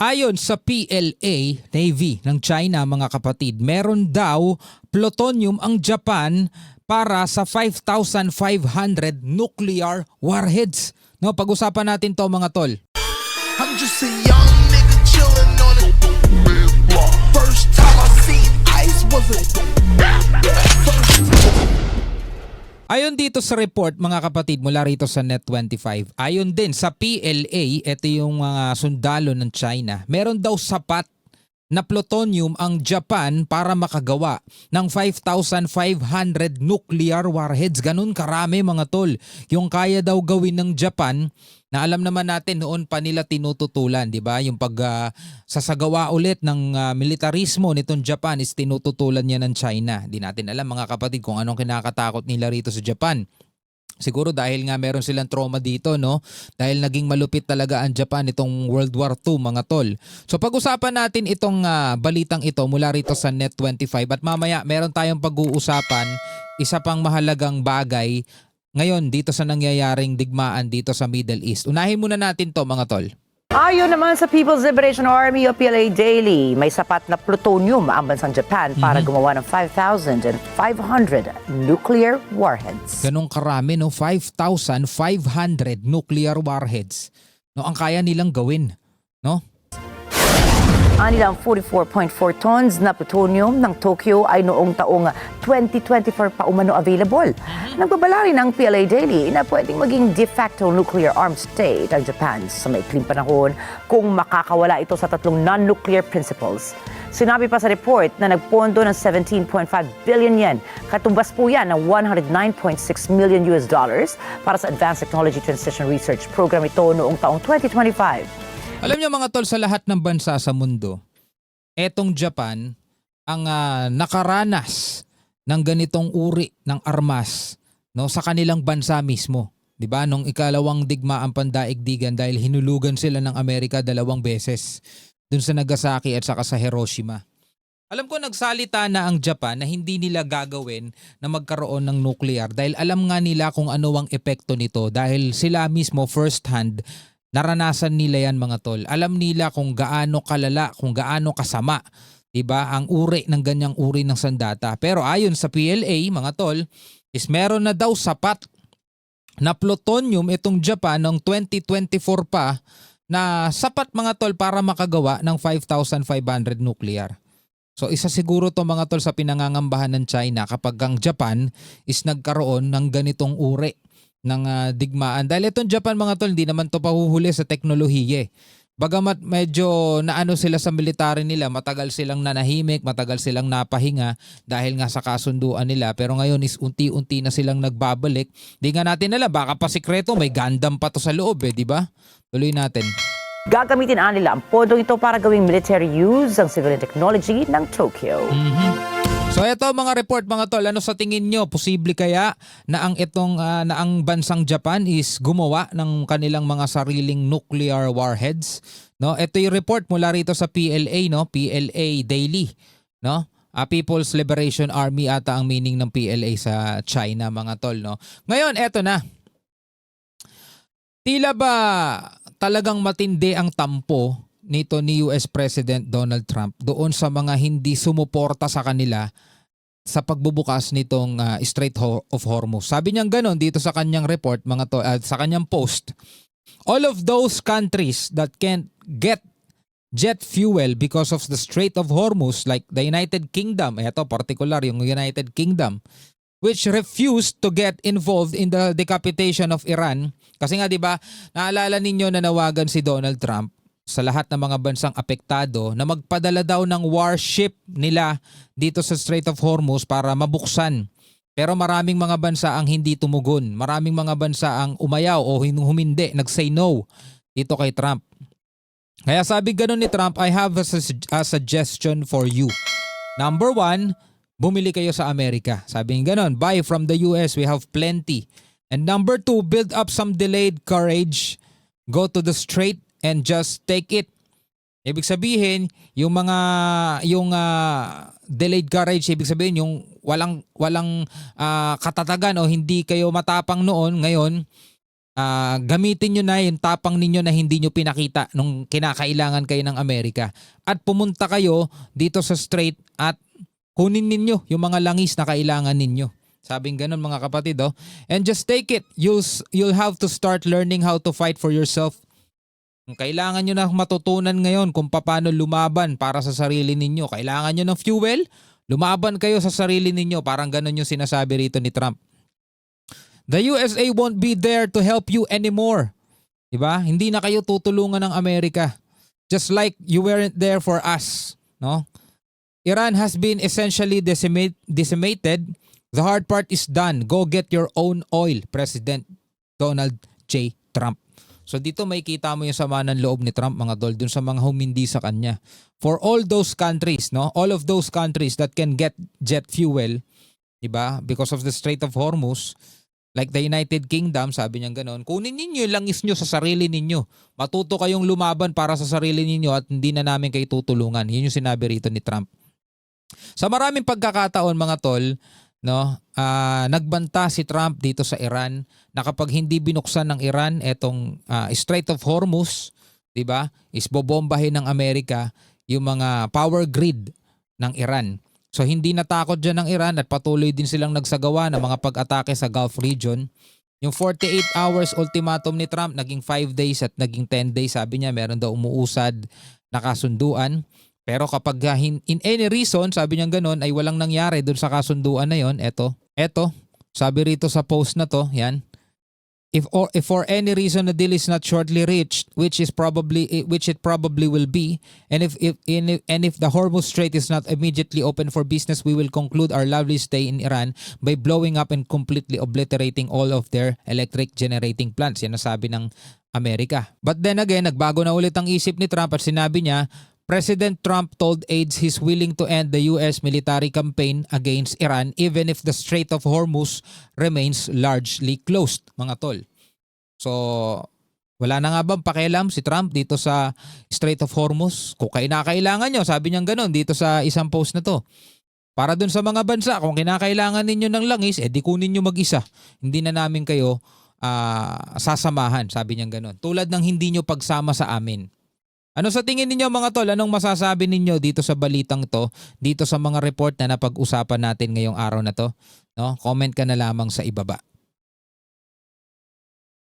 Ayon sa PLA Navy ng China mga kapatid, meron daw plutonium ang Japan para sa 5,500 nuclear warheads. No, pag-usapan natin 'to mga tol. I'm just a young nigga chillin' on it. First time I seen ice was a Ayon dito sa report mga kapatid mula rito sa Net25, ayon din sa PLA, ito yung mga sundalo ng China, meron daw sapat na plutonium ang Japan para makagawa ng 5,500 nuclear warheads. Ganun karami mga tol. Yung kaya daw gawin ng Japan na alam naman natin noon pa nila tinututulan, di ba? Yung sasagawa ulit ng militarismo nitong Japan is tinututulan niya ng China. Di natin alam mga kapatid kung anong kinakatakot nila rito sa Japan. Siguro dahil nga meron silang trauma dito, no? Dahil naging malupit talaga ang Japan itong World War II, mga tol. So pag-usapan natin itong balitang ito mula rito sa Net25 at mamaya meron tayong pag-uusapan isa pang mahalagang bagay ngayon dito sa nangyayaring digmaan dito sa Middle East. Unahin muna natin to mga tol. Ayon naman sa People's Liberation Army o PLA Daily, may sapat na plutonium ang bansang Japan para gumawa ng 5,500 nuclear warheads. Ganong karami, no? 5,500 nuclear warheads. No, ang kaya nilang gawin, no? Anilang 44.4 tons na plutonium ng Tokyo ay noong taong 2024 pa umano available. Nagbabala rin ng PLA Daily na pwedeng maging de facto nuclear armed state ang Japan sa maikling panahon kung makakawala ito sa tatlong non-nuclear principles. Sinabi pa sa report na nagpondo ng 17.5 billion yen, katumbas po yan ng 109.6 million US dollars para sa Advanced Technology Transition Research Program ito noong taong 2025. Alam niyo mga tol, sa lahat ng bansa sa mundo, etong Japan ang nakaranas ng ganitong uri ng armas, no, sa kanilang bansa mismo. 'Di ba? Nung ikalawang digmaang pandaigdigan dahil hinulugan sila ng Amerika 2 beses dun sa Nagasaki at saka sa Hiroshima. Alam ko nagsalita na ang Japan na hindi nila gagawin na magkaroon ng nuclear dahil alam nga nila kung ano ang epekto nito dahil sila mismo first hand naranasan nila yan mga tol. Alam nila kung gaano kalala, kung gaano kasama, 'di ba, ang uri ng ganyang uri ng sandata. Pero ayon sa PLA mga tol, is meron na daw sapat na plutonium itong Japan noong 2024 pa na sapat mga tol para makagawa ng 5,500 nuclear. So isa siguro to mga tol sa pinangangambahan ng China kapag ang Japan is nagkaroon ng ganitong uri ng digmaan. Dahil itong Japan mga tol, hindi naman to pahuhuli sa teknolohiya. Bagamat medyo naano sila sa military nila, matagal silang nanahimik, matagal silang napahinga dahil nga sa kasunduan nila. Pero ngayon is unti-unti na silang nagbabalik. Di nga natin alam, baka pa sikreto, may Gundam pa to sa loob di ba? Tuloy natin. Gagamitin nila ang pondong ito para gawing military use ang civilian technology ng Tokyo. So ito mga report mga tol, ano sa tingin nyo? Posible kaya na ang bansang Japan is gumawa ng kanilang mga sariling nuclear warheads? No, ito yung report mula rito sa PLA, no? PLA Daily, no? People's Liberation Army ata ang meaning ng PLA sa China mga tol, no? Ngayon, eto na. Tila ba talagang matindi ang tampo nito ni US President Donald Trump doon sa mga hindi sumuporta sa kanila sa pagbubukas nitong Strait of Hormuz. Sabi niya gano'n dito sa kanyang report, sa kanyang post. All of those countries that can't get jet fuel because of the Strait of Hormuz like the United Kingdom, ito particular yung United Kingdom, which refused to get involved in the decapitation of Iran. Kasi nga 'di ba, naalala ninyo na nawagan si Donald Trump sa lahat ng mga bansang apektado na magpadala daw ng warship nila dito sa Strait of Hormuz para mabuksan. Pero maraming mga bansa ang hindi tumugon. Maraming mga bansa ang umayaw o humindi, nag-say no dito kay Trump. Kaya sabi ganun ni Trump, I have a suggestion for you. Number 1, bumili kayo sa Amerika. Sabi niya ganun, buy from the US, we have plenty. And number 2, build up some delayed courage. Go to the strait and just take it. Ibig sabihin, yung delayed courage, ibig sabihin yung walang katatagan o hindi kayo matapang noon, ngayon gamitin nyo na yung tapang ninyo na hindi nyo pinakita nung kinakailangan kayo ng Amerika. At pumunta kayo dito sa Strait at kunin ninyo yung mga langis na kailangan ninyo. Sabing ganun mga kapatid. Oh. And just take it. You'll have to start learning how to fight for yourself. Kailangan nyo na matutunan ngayon kung paano lumaban para sa sarili ninyo. Kailangan nyo ng fuel, lumaban kayo sa sarili ninyo. Parang ganun yung sinasabi rito ni Trump. The USA won't be there to help you anymore. Diba? Hindi na kayo tutulungan ng Amerika. Just like you weren't there for us. No? Iran has been essentially decimated. The hard part is done. Go get your own oil, President Donald J. Trump. So dito may kita mo yung sama ng loob ni Trump mga tol dun sa mga humindi sa kanya. For all those countries, no? All of those countries that can get jet fuel, diba? Because of the Strait of Hormuz, like the United Kingdom, sabi niya ganoon, kunin ninyo yung langis nyo sa sarili ninyo. Matuto kayong lumaban para sa sarili ninyo at hindi na namin kayo tutulungan. Yun yung sinabi rito ni Trump. Sa maraming pagkakataon mga tol, no, nagbanta si Trump dito sa Iran na kapag hindi binuksan ng Iran etong Strait of Hormuz, 'di ba? Is bobombahin ng Amerika yung mga power grid ng Iran. So hindi natakot diyan ng Iran at patuloy din silang nagsagawa ng mga pag-atake sa Gulf region. Yung 48 hours ultimatum ni Trump naging 5 days at naging 10 days. Sabi niya meron daw umuusad na kasunduan. Pero kapag in any reason, sabi niya gano'n, ay walang nangyari dun sa kasunduan na yon. Eto, sabi rito sa post na to, yan. If for any reason the deal is not shortly reached, which it probably will be, and if the Hormuz Strait is not immediately open for business, we will conclude our lovely stay in Iran by blowing up and completely obliterating all of their electric generating plants. Yan ang sabi ng Amerika. But then again, nagbago na ulit ang isip ni Trump at sinabi niya, President Trump told aides he's willing to end the U.S. military campaign against Iran even if the Strait of Hormuz remains largely closed, mga tol. So, wala na nga bang pakialam si Trump dito sa Strait of Hormuz? Kung kinakailangan nyo, sabi niya gano'n dito sa isang post na to. Para dun sa mga bansa, kung kinakailangan ninyo ng langis, di kunin nyo mag-isa. Hindi na namin kayo sasamahan, sabi niya gano'n. Tulad ng hindi nyo pagsama sa amin. Ano sa tingin ninyo mga tol? Anong masasabi ninyo dito sa balitang to? Dito sa mga report na napag-usapan natin ngayong araw na to? No? Comment ka na lamang sa ibaba.